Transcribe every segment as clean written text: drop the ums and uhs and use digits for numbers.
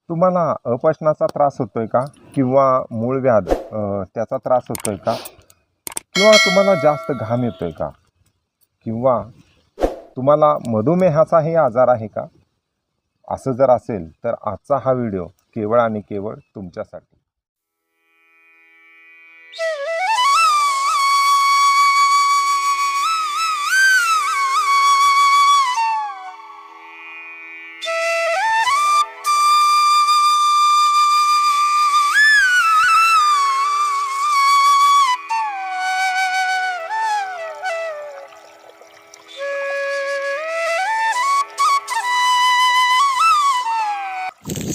तुम्हाला अपचनाचा त्रास होतोय का? किंवा मूळव्याध त्याचा त्रास होतोय का? किंवा तुम्हाला जास्त घाम येतोय का? किंवा तुम्हाला मधुमेहाचाही आजार आहे का? असं जर असेल तर आजचा हा व्हिडिओ केवळ आणि केवळ तुमच्यासाठी.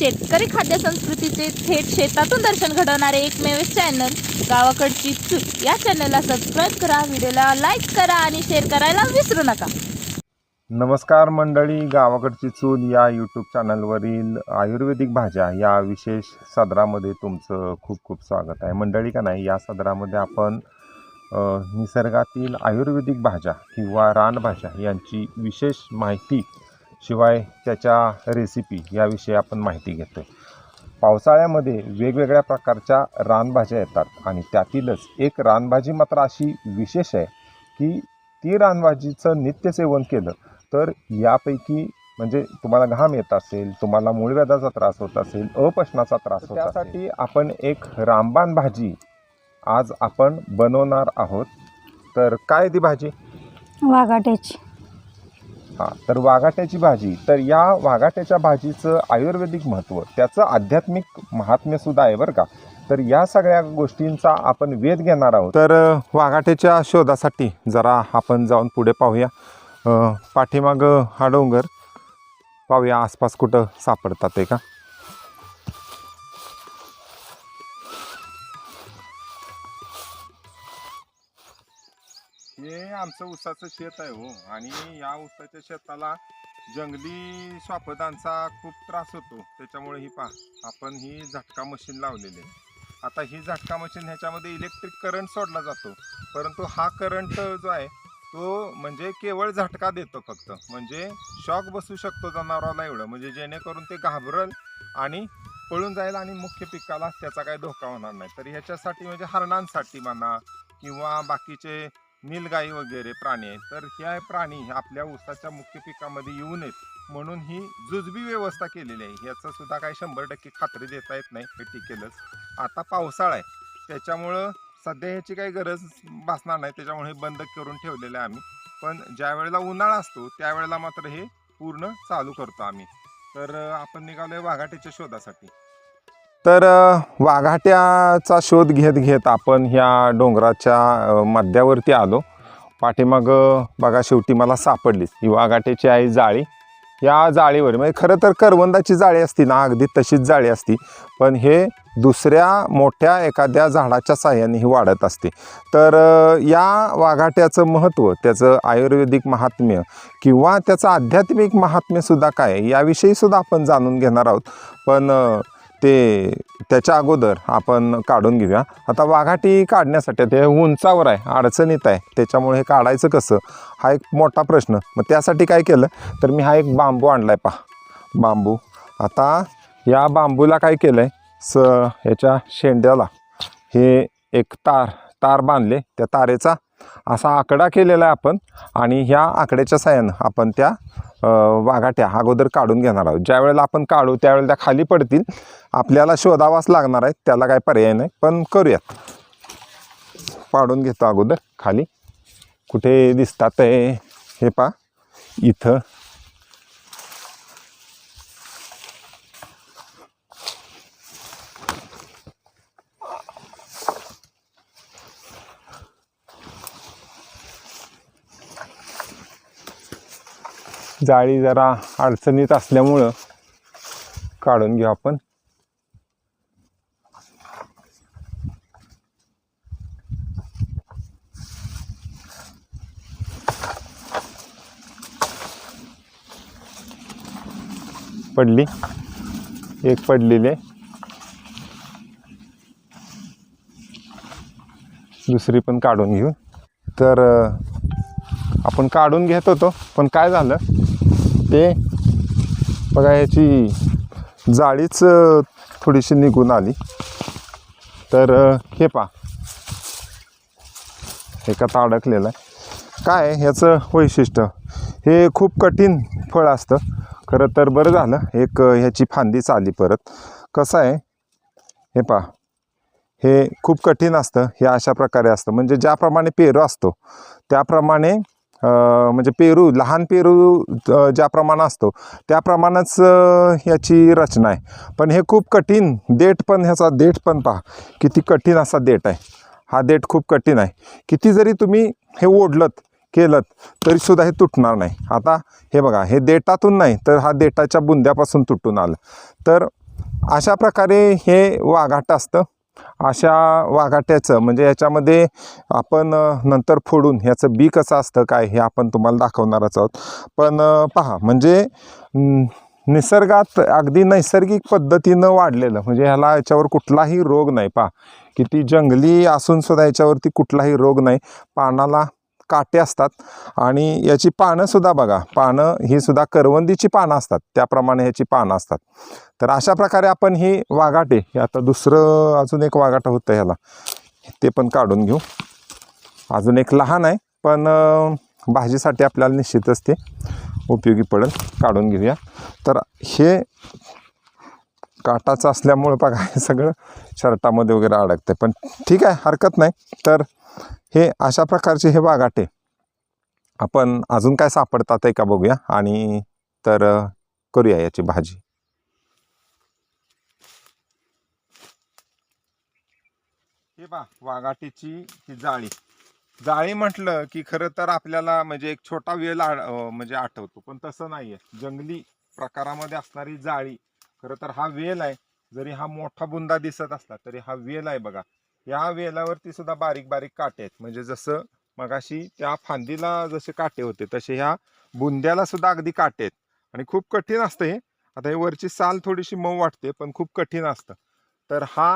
शेतकरी खाद्य संस्कृतीचे थेट शेतातून दर्शन घडवणारे एकमेव चॅनल गावाकडची चूल या चॅनलला सबस्क्राईब करा, व्हिडिओला लाईक करा आणि शेअर करायला विसरू नका. नमस्कार मंडळी, गावाकडची चूल या यूट्यूब चॅनलवरील आयुर्वेदिक भाज्या या विशेष सदरामध्ये तुमचं खूप खूप स्वागत आहे. मंडळी का नाही, या सदरामध्ये आपण निसर्गातील आयुर्वेदिक भाज्या किंवा रानभाज्या यांची विशेष माहिती शिवाय त्याच्या रेसिपी याविषयी आपण माहिती घेतो. पावसाळ्यामध्ये वेगवेगळ्या प्रकारच्या रानभाज्या येतात आणि त्यातीलच एक रानभाजी मात्र अशी विशेष आहे की ती रानभाजीचं नित्यसेवन केलं तर यापैकी म्हणजे तुम्हाला घाम येत असेल, तुम्हाला मूळव्याधाचा त्रास होत असेल, अपचनाचा त्रास होत असेल, त्यासाठी आपण एक रामबाण भाजी आज आपण बनवणार आहोत. तर काय ती भाजी? वाघाट्याची. हां, तर वाघाट्याची भाजी. तर या वाघाट्याच्या भाजीचं आयुर्वेदिक महत्त्व, त्याचं आध्यात्मिक महात्म्यसुद्धा आहे बरं का. तर या सगळ्या गोष्टींचा आपण वेध घेणार आहोत. तर वाघाट्याच्या शोधासाठी जरा आपण जाऊन पुढे पाहूया. पाठीमागं हा डोंगर पाहूया, आसपास कुठं सापडतात ते का. हे आमचं ऊसाचं शेत आहे हो, आणि या ऊसाच्या शेताला जंगली श्वापदांचा खूप त्रास होतो. त्याच्यामुळे ही आपण ही झटका मशीन लावलेली आहे. आता ही झटका मशीन ह्याच्यामध्ये इलेक्ट्रिक करंट सोडला जातो, परंतु हा करंट जो आहे तो म्हणजे केवळ झटका देतो फक्त, म्हणजे शॉक बसू शकतो जनावराला एवढं, म्हणजे जेणेकरून ते घाबरल आणि पळून जाईल आणि मुख्य पिकाला त्याचा काही धोका होणार नाही. तर ह्याच्यासाठी म्हणजे हरणांसाठी म्हणा किंवा बाकीचे नीलगाई वगैरे प्राणी आहेत, तर ह्या प्राणी आपल्या ऊसाच्या मुख्य पिकामध्ये येऊ नयेत म्हणून ही जुजबी व्यवस्था केलेली आहे. ह्याचं सुद्धा काही 100% खात्री देता येत नाही, हे टिकेलच. आता पावसाळा आहे त्याच्यामुळं सध्या ह्याची काही गरज भासणार नाही, त्याच्यामुळे हे बंद करून ठेवलेलं आहे आम्ही. पण ज्या वेळेला उन्हाळा असतो त्यावेळेला मात्र हे पूर्ण चालू करतो आम्ही. तर आपण निघालोय वाघाट्याच्या शोधासाठी. तर वाघाट्याचा शोध घेत घेत आपण ह्या डोंगराच्या मध्यावरती आलो. पाठीमागं बघा, शेवटी मला सापडलीच ही वाघाट्याची आहे जाळी. या जाळीवर म्हणजे खरं तर करवंदाची जाळी असती ना, अगदी तशीच जाळी असती, पण हे दुसऱ्या मोठ्या एखाद्या झाडाच्या साह्याने ही वाढत असते. तर या वाघाट्याचं महत्त्व, त्याचं आयुर्वेदिक महात्म्य किंवा त्याचं आध्यात्मिक महात्म्यसुद्धा काय याविषयीसुद्धा आपण जाणून घेणार आहोत. पण त्याच्या अगोदर आपण काढून घेऊया. आता वाघाटी काढण्यासाठी ते उंचावर आहे, अडचणीत आहे, त्याच्यामुळे हे काढायचं कसं हा एक मोठा प्रश्न. मग त्यासाठी काय केलं तर मी हा एक बांबू आणला आहे, पहा बांबू. आता या बांबूला काय केलं आहे, ह्याच्या शेंड्याला हे एक तार बांधले, त्या तारेचा असा आकडा केलेला आहे आपण, आणि ह्या आकड्याच्या साहाय्यानं आपण त्या वाघाट्या अगोदर काढून घेणार आहोत. ज्या वेळेला आपण काढू त्यावेळेला त्या खाली पडतील, आपल्याला शोधावाच लागणार आहे, त्याला काय पर्याय नाही, पण करूयात. पाडून घेतो अगोदर खाली. कुठे दिसतात आहे हे पहा, इथं जाळी जरा अडचणीत असल्यामुळं काढून घेऊ आपण. पडली एक, पडलेली आहे, दुसरी पण काढून घेऊ. तर आपण काढून घेत होतो, पण काय झालं ते बघा, याची जाळीच थोडीशी निघून आली. तर हे पहा, एकात अडकलेलं आहे. काय ह्याचं वैशिष्ट्य, हे खूप कठीण फळ असतं. खरं तर बरं झालं ह्याची फांदीच आली परत. कसं आहे हे पहा, हे खूप कठीण असतं. हे अशा प्रकारे असतं, म्हणजे ज्याप्रमाणे पेरू असतो त्याप्रमाणे म्हणजे पेरू, लहान पेरू ज्याप्रमाणे असतो त्याप्रमाणेच ह्याची रचना आहे. पण हे खूप कठीण देठ, पण ह्याचा देठ पण पहा किती कठीण असा देठ आहे. हा देठ खूप कठीण आहे. किती जरी तुम्ही हे ओढलत केलं तरीसुद्धा हे तुटणार नाही. आता हे बघा, हे देठातून नाही तर हा देठाच्या बुंद्यापासून तुटून आलं. तर अशा प्रकारे हे वाघाट असतं. अशा वाघाट्याचं म्हणजे याच्यामध्ये आपण नंतर फोडून ह्याचं बी कसं असतं काय हे आपण तुम्हाला दाखवणारच आहोत. पण पहा, म्हणजे निसर्गात अगदी नैसर्गिक पद्धतीनं वाढलेलं, म्हणजे ह्याला याच्यावर कुठलाही रोग नाही. पहा किती जंगली असून सुद्धा याच्यावरती कुठलाही रोग नाही. पानाला काटे असतात आणि याची पानंसुद्धा बघा, पानं ही सुद्धा करवंदीची पानं असतात त्याप्रमाणे ह्याची पानं असतात. तर अशा प्रकारे आपण ही वाघाटे, आता दुसरं अजून एक वाघाटं होतं ह्याला, ते पण काढून घेऊ. अजून एक लहान आहे पण भाजीसाठी आपल्याला निश्चितच ते उपयोगी पडेल. काढून घेऊया. तर हे काटाचं असल्यामुळे बघा हे सगळं शर्टामध्ये वगैरे अडकते, पण ठीक आहे, हरकत नाही. तर हे अशा प्रकारचे हे वाघाटे आपण अजून काय सापडतात आहे का बघूया आणि तर करूया याची भाजी. हे पहा, वाघाटीची ही जाळी म्हटलं की खरं तर आपल्याला म्हणजे एक छोटा वेल म्हणजे आठवतो, पण तसं नाहीये. जंगली प्रकारामध्ये असणारी जाळी खरं तर हा वेल आहे. जरी हा मोठा बुंदा दिसत असला तरी हा वेल आहे. बघा, या वेलावरती सुद्धा बारीक बारीक काटे आहेत. म्हणजे जसं मगाशी त्या फांदीला जसे काटे होते तसे ह्या बुंद्याला सुद्धा अगदी काटे आहेत आणि खूप कठीण असतं हे. आता हे वरची साल थोडीशी मऊ वाटते पण खूप कठीण असतं. तर हा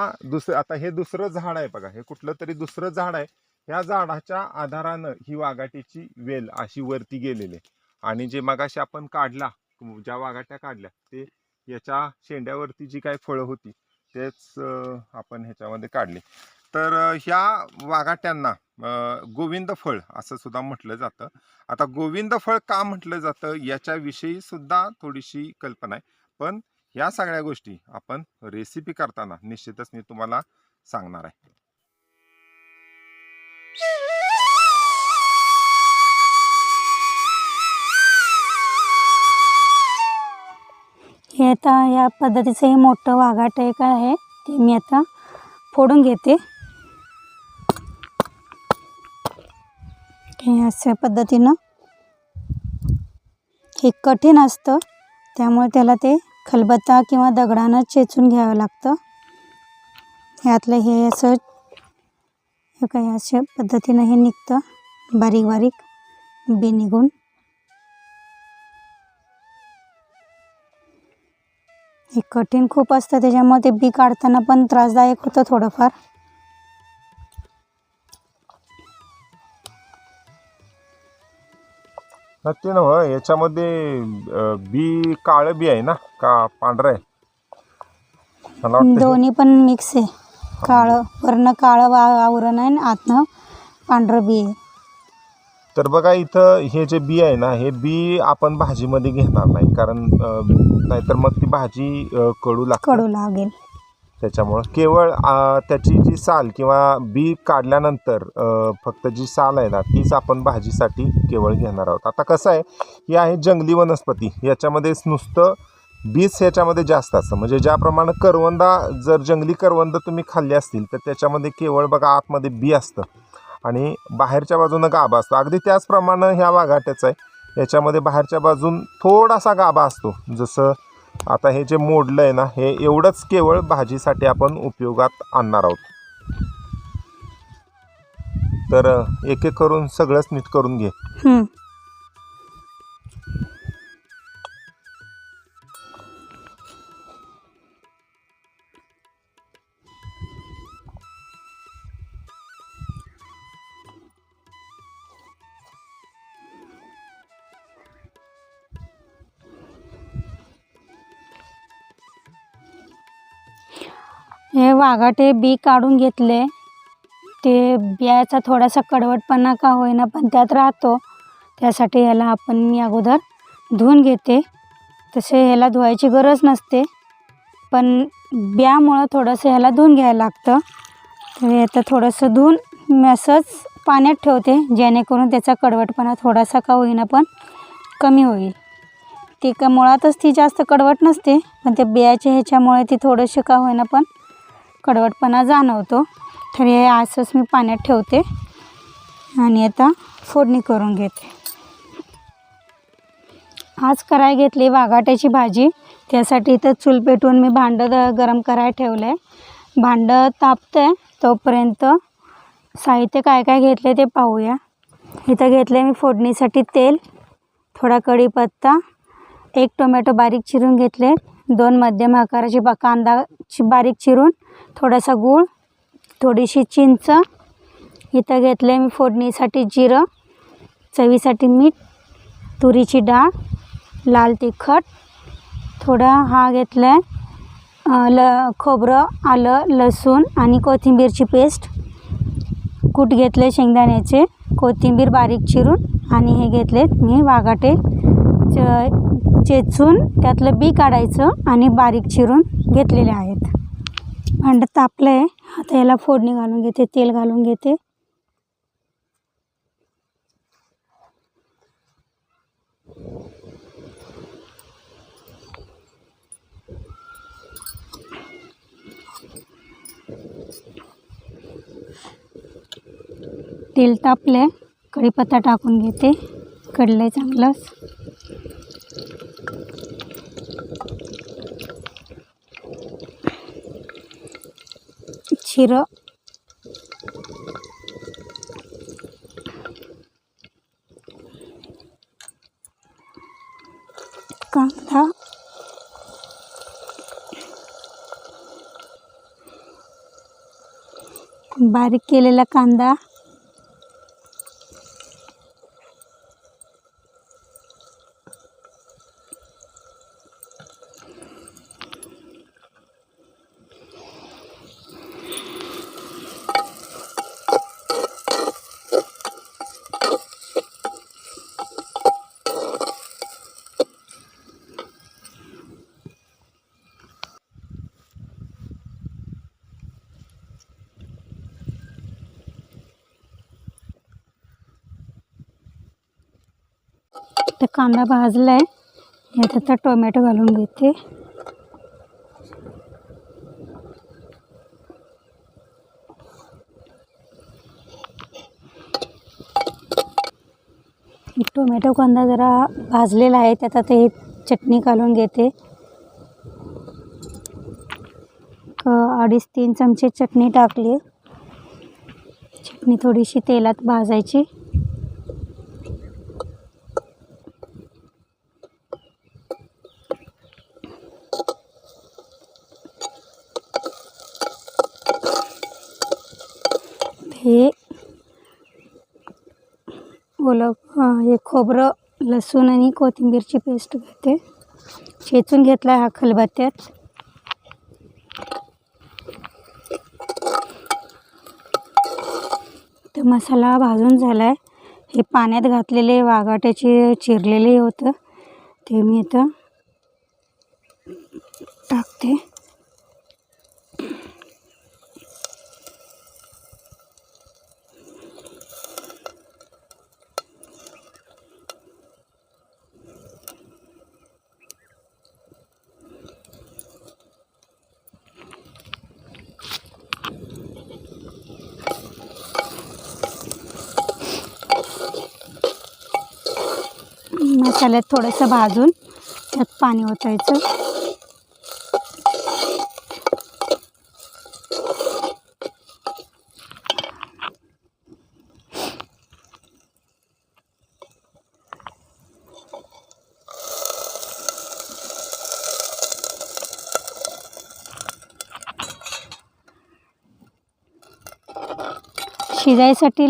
आता हे दुसरं झाड आहे बघा, हे कुठलं तरी दुसरं झाड आहे. या झाडाच्या आधारानं ही वाघाटीची वेल अशी वरती गेलेली आहे. आणि जे मगाशी आपण काढला, ज्या वाघाट्या काढल्या ते याच्या शेंड्यावरती जी काही फळं होती तेच आपण ह्याच्यामध्ये काढले. तर ह्या वाघाट्यांना गोविंद फळ असं सुद्धा म्हटलं जातं. आता गोविंद फळ का म्हटलं जातं याच्याविषयी सुद्धा थोडीशी कल्पना आहे. पण या सगळ्या गोष्टी आपण रेसिपी करताना निश्चितच मी तुम्हाला सांगणार आहे. हे आता या पद्धतीचं हे मोठं वाघाट एक आहे ते मी आता फोडून घेते. हे अशा पद्धतीनं हे कठीण असतं त्यामुळे त्याला ते खलबत्ता किंवा दगडानं चेचून घ्यावं लागतं. ह्यातलं हे असं हे काय अशा पद्धतीनं हे निघतं बारीक बारीक बी निघून. हे कठीण खूप असतं त्याच्यामुळे ते बी काढताना पण त्रासदायक होतं थोडंफार. नक्की ना, याच्यामध्ये बी काळं बी आहे ना का पांढरं आहे? मला वाटतं दोन्ही पण मिक्स आहे. काळं वरनं काळं आवरण आहे आणि आतनं पांढरं बी आहे. तर बघा, इथं हे जे बी आहे ना, हे बी आपण भाजीमध्ये घेणार नाही, कारण नाहीतर मग ती भाजी कडू लागेल. त्याच्यामुळं केवळ त्याची जी साल किंवा बी काढल्यानंतर फक्त जी साल आहे ना तीच आपण भाजीसाठी केवळ घेणार आहोत. आता कसं आहे, ही आहे जंगली वनस्पती, याच्यामध्येच नुसतं बीच ह्याच्यामध्ये जास्त असतं. म्हणजे ज्याप्रमाणे करवंदा, जर जंगली करवंद तुम्ही खाल्ली असतील तर त्याच्यामध्ये केवळ बघा आतमध्ये बी असतं आणि बाहेरच्या बाजूनं गाभा असतो. अगदी त्याचप्रमाणे ह्या वाघाट्याचं आहे, याच्यामध्ये बाहेरच्या बाजून थोडासा गाभा असतो. जसं आता हे जे मोडलं आहे ना, हे एवढंच केवळ भाजीसाठी आपण उपयोगात आणणार आहोत. तर एक एक करून सगळंच नीट करून घे. हे वाघाटे बी काढून घेतले. ते बियाचा थोडासा कडवटपणा का होईना पण त्यात राहतो, त्यासाठी ह्याला मी अगोदर धुवून घेते. तसे ह्याला धुवायची गरज नसते, पण बियामुळं थोडंसं ह्याला धुवून घ्यायला लागतं. तर आता थोडंसं धुवून मी असंच पाण्यात ठेवते, जेणेकरून त्याचा कडवटपणा थोडासा का होईना पण कमी होईल. ती का मुळातच ती जास्त कडवट नसते, पण त्या बियाच्या ह्याच्यामुळे ती थोडंसं का होईना पण कडवटपणा जाणवतो. तर हे असंच मी पाण्यात ठेवते आणि आता फोडणी करून घेते. आज करायला घेतली वाघाट्याची भाजी. त्यासाठी इथं चूल पेटवून मी भांडं गरम करायला ठेवलं आहे. भांडं तापतं तोपर्यंत साहित्य काय काय घेतले ते पाहूया. इथं घेतले मी फोडणीसाठी तेल, थोडा कढीपत्ता, 1 टोमॅटो बारीक चिरून घेतले, 2 मध्यम आकाराचे कांदा बारीक चिरून, थोडासा गूळ, थोडीशी चिंच. इथं घेतले मी फोडणीसाठी जिरं, चवीसाठी मीठ, तुरीची डाळ, लाल तिखट, थोडा हा घेतला आहे खोबरं, आलं, लसूण आणि कोथिंबीरची पेस्ट, कूट घेतले शेंगदाण्याचे, कोथिंबीर बारीक चिरून आणि हे घेतलेत मी वाघाटे चेचून त्यातलं बी काढायचं आणि बारीक चिरून घेतलेले आहेत. भांडं तापलं आहे. आता याला फोडणी घालून घेते, तेल घालून घेते. तेल तापले, कढीपत्ता टाकून घेते, कडलंय चांगलंच. जिरं, कांदा, बारीक केलेला कांदा, तर कांदा भाजला आहे. यात आता टोमॅटो घालून घेते. टोमॅटो कांदा जरा भाजलेला आहे, त्यात आता हे चटणी घालून घेते. 2.5-3 चमचे चटणी टाकली. चटणी थोडीशी तेलात भाजायची. हे हे खोबरं, लसूण आणि कोथिंबीरची पेस्ट घेते, चेचून घेतला हा खलबत्त्यात. तर मसाला भाजून झाला आहे. हे पाण्यात घातलेले वाघाट्याचे चिरलेले होतं ते मी इथं टाकते. मसाल्यात थोडंसं भाजून त्यात पाणी ओतायचं. शिजायसाठी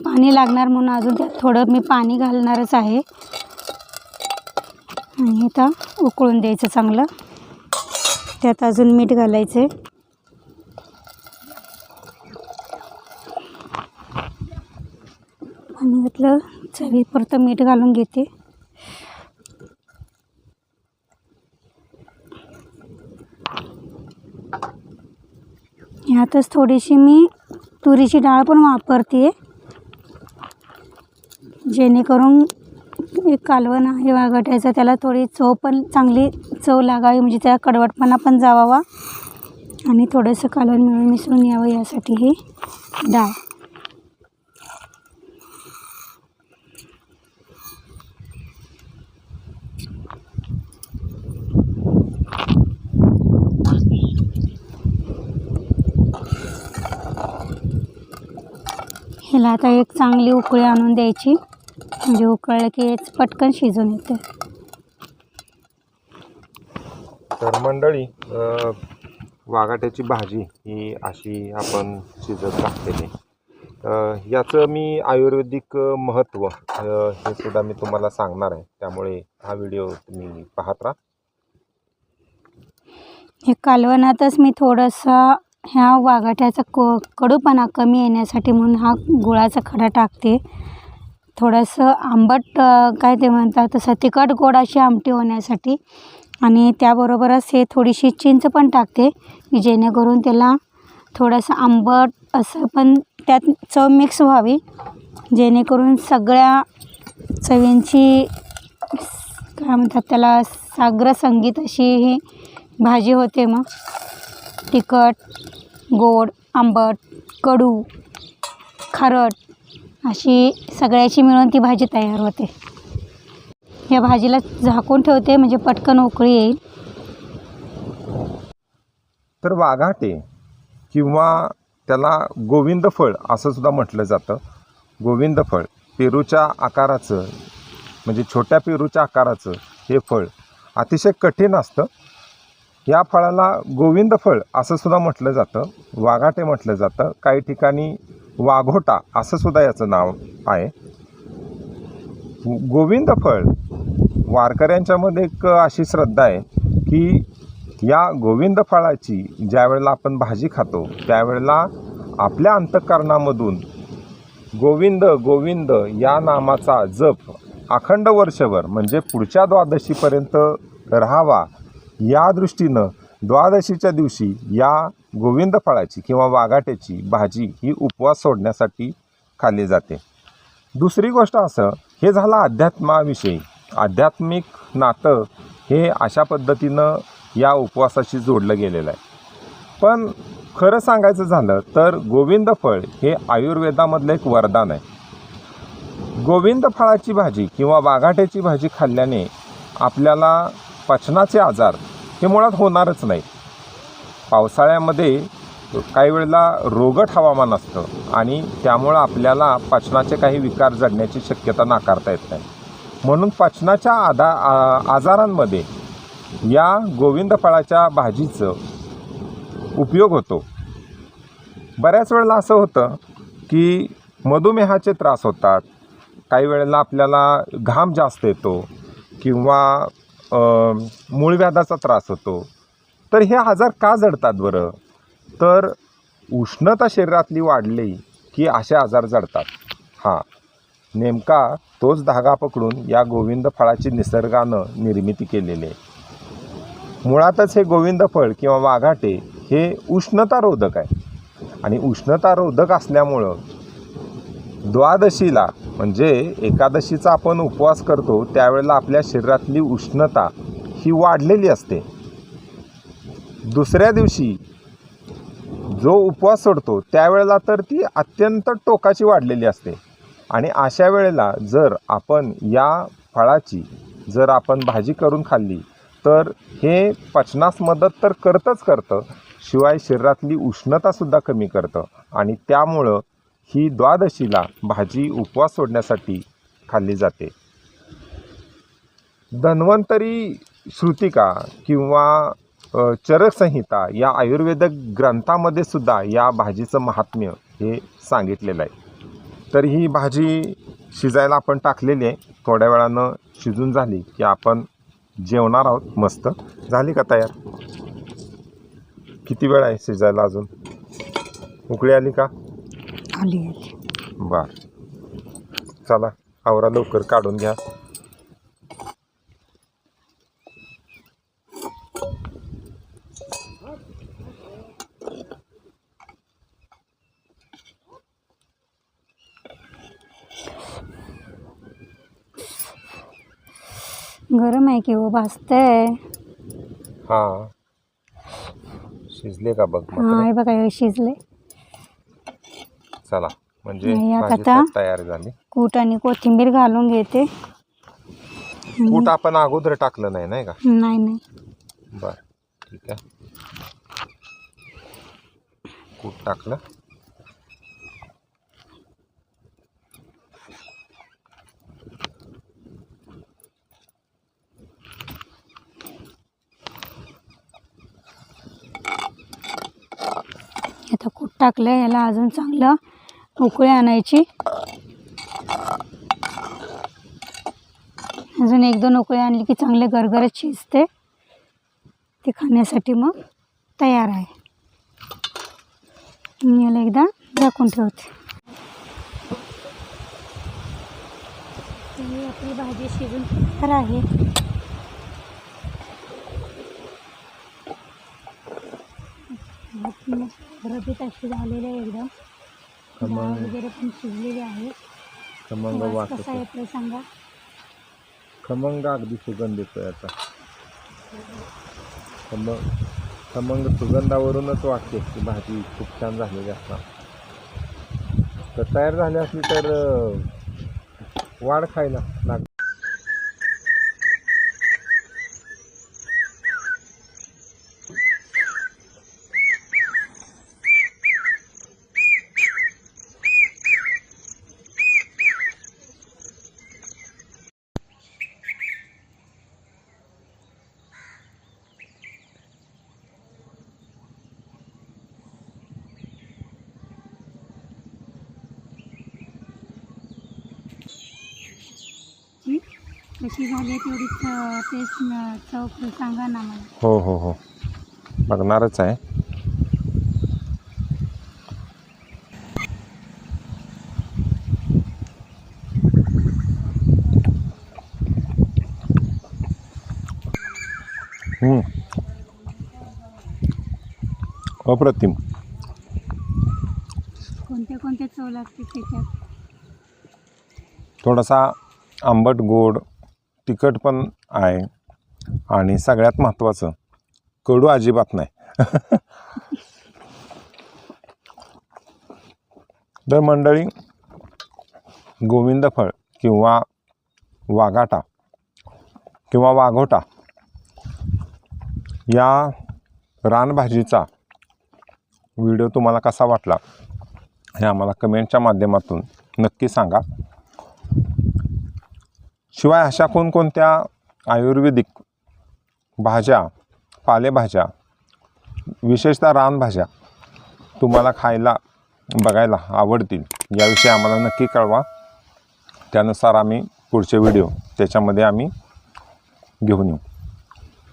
पाणी लागणार म्हणून अजून त्यात थोडं मी पाणी घालणारच आहे. आणि आता उकळून द्यायचं चांगलं. त्यात अजून मीठ घालायचं. आणि यातलं चवीपुरतं मीठ घालून घेते. यातच थोडीशी मी तुरीची डाळ पण वापरते, जेणेकरून एक कालवण आहे वाघाट्याचं त्याला थोडी चव पण चांगली चव लागावी, म्हणजे त्या कडवटपणा पण जावावा आणि थोडंसं कालवण मिळून मिसळून यावं यासाठी ही डाळ. ह्याला आता एक चांगली उकळी आणून द्यायची, म्हणजे उकळलं की पटकन शिजून येते. तर मंडळी, वाघाट्याची भाजी ही अशी आपण शिजत घातलेली. याचं मी आयुर्वेदिक महत्त्व हे सुद्धा मी तुम्हाला सांगणार आहे, त्यामुळे हा व्हिडिओ तुम्ही पाहत राहा. हे कालवणातच मी थोडंसं ह्या वाघाट्याचा कडूपणा कमी येण्यासाठी म्हणून हा गुळाचा खडा टाकते. थोडंसं आंबट काय ते म्हणतात तसं तिखट गोड अशी आमटी होण्यासाठी, आणि त्याबरोबरच हे थोडीशी चिंच पण टाकते, की जेणेकरून त्याला थोडंसं आंबट असं पण त्यात चव मिक्स व्हावी, जेणेकरून सगळ्या चवींची काय म्हणतात त्याला साग्र संगीत अशी ही भाजी होते. मग तिखट, गोड, आंबट, कडू, खारट अशी सगळ्याची मिळून ती भाजी तयार होते. या भाजीला झाकून ठेवते म्हणजे पटकन उकळी येईल. तर वाघाटे किंवा त्याला गोविंद फळ असं सुद्धा म्हटलं जातं. गोविंद फळ पेरूच्या आकाराचं, म्हणजे छोट्या पेरूच्या आकाराचं हे फळ अतिशय कठीण असतं. या फळाला गोविंद फळ असं सुद्धा म्हटलं जातं, वाघाटे म्हटलं जातं, काही ठिकाणी वाघोटा असं सुद्धा याचं नाव आहे. गोविंद फळ वारकऱ्यांच्यामध्ये एक अशी श्रद्धा आहे की या गोविंद फळाची ज्या वेळेला आपण भाजी खातो त्यावेळेला आपल्या अंतःकरणामधून गोविंद गोविंद या नामाचा जप अखंड वर्षभर म्हणजे पुढच्या द्वादशीपर्यंत राहावा, या दृष्टीनं द्वादशीच्या दिवशी या गोविंद फळाची किंवा वाघाट्याची भाजी ही उपवास सोडण्यासाठी खाल्ली जाते. दुसरी गोष्ट असं, हे झालं अध्यात्माविषयी. आध्यात्मिक नातं हे अशा पद्धतीनं या उपवासाशी जोडलं गेलेलं आहे. पण खरं सांगायचं झालं तर गोविंद फळ हे आयुर्वेदामधलं एक वरदान आहे. गोविंद फळाची भाजी किंवा वाघाट्याची भाजी खाल्ल्याने आपल्याला पचनाचे आजार हे मुळात होणारच नाही. पावसाळ्यामध्ये काही वेळेला रोगट हवामान असतं आणि त्यामुळं आपल्याला पचनाचे काही विकार जडण्याची शक्यता नाकारता येत नाही. म्हणून पचनाच्या आजारांमध्ये या गोविंद फळाच्या भाजीचं उपयोग होतो. बऱ्याच वेळेला असं होतं की मधुमेहाचे त्रास होतात, काही वेळेला आपल्याला घाम जास्त येतो किंवा मूळव्याधाचा त्रास होतो. तर हे आजार का जडतात बरं? तर उष्णता शरीरातली वाढली की असे आजार जडतात. हां, नेमका तोच धागा पकडून या गोविंद फळाची निसर्गानं निर्मिती केलेली आहे. मुळातच हे गोविंद फळ किंवा वाघाटे हे उष्णतारोधक आहे आणि उष्णतारोधक असल्यामुळं द्वादशीला म्हणजे एकादशीचा आपण उपवास करतो त्यावेळेला आपल्या शरीरातली उष्णता ही वाढलेली असते. दुसऱ्या दिवशी जो उपवास सोडतो त्यावेळेला तर ती अत्यंत टोकाची वाढलेली असते. आणि अशा वेळेला जर आपण या फळाची जर आपण भाजी करून खाल्ली तर हे पचनास मदत तर करतं, शिवाय शरीरातली उष्णतासुद्धा कमी करतं. आणि त्यामुळं ही द्वादशीला भाजी उपवास सोडण्यासाठी खाल्ली जाते. धन्वंतरी श्रुतिका किंवा चरकसंहिता या आयुर्वेदिक ग्रंथामध्ये सुद्धा या भाजीचं महात्म्य हे सांगितलेलं आहे. तर ही भाजी शिजायला आपण टाकलेली आहे. थोड्या वेळानं शिजून झाली की आपण जेवणार आहोत. मस्त झाली का तयार? किती वेळ आहे शिजायला अजून? उकळी आली का? आली. बर, चला आवरा लवकर काढून घ्या. गरम आहे की हो, भाजतंय. हा शिजले का बघ हा मात्र. हे बघा हे शिजले. चला म्हणजे यात भाजी आता तर तयार झाली. कूट आणि कोथिंबीर घालून घेते. कूट आपण अगोदर टाकलं नाही, नाही का? नाही नाही, बर ठीक आहे. कूट टाकलं. आता कूट टाकलं. याला अजून चांगलं उकळी आणायची. अजून 1-2 उकळी आणली की चांगले गरगरत शिजते. ते खाण्यासाठी मग तयार आहे. मी याला एकदा झाकून ठेवते. ही आपली भाजी शिजून तयार आहे. रबीत अशी झालेली आहे एकदम. डाळ वगैरे पण शिजलेली आहे. खमंग वास कसा येतोय सांगा. खमंग अगदी सुगंध येतो याचा. खमंग सुगंधावरूनच वाटते की भाजी खूप छान झालेली असणार. तर तयार झाली असली तर वाढ खायला लाग. कशी झाली तेवढी टेस्ट चव सांगा ना मला. हो हो हो बघणारच आहे. अप्रतिम. कोणत्या चव लागते त्याच्यात. थोडासा आंबट गोड तिखट पण आहे आणि सगळ्यात महत्त्वाचं कडू अजिबात नाही. तर मंडळी गोविंदफळ किंवा वाघाटा किंवा वाघोटा या रानभाजीचा व्हिडिओ तुम्हाला कसा वाटला हे आम्हाला कमेंटच्या माध्यमातून नक्की सांगा. शिवाय अशा कोणकोणत्या आयुर्वेदिक भाज्या, पालेभाज्या, विशेषतः रानभाज्या तुम्हाला खायला बघायला आवडतील याविषयी आम्हाला नक्की कळवा. त्यानुसार आम्ही पुढचे व्हिडिओ त्याच्यामध्ये आम्ही घेऊन येऊ.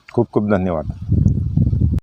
खूप खूप धन्यवाद.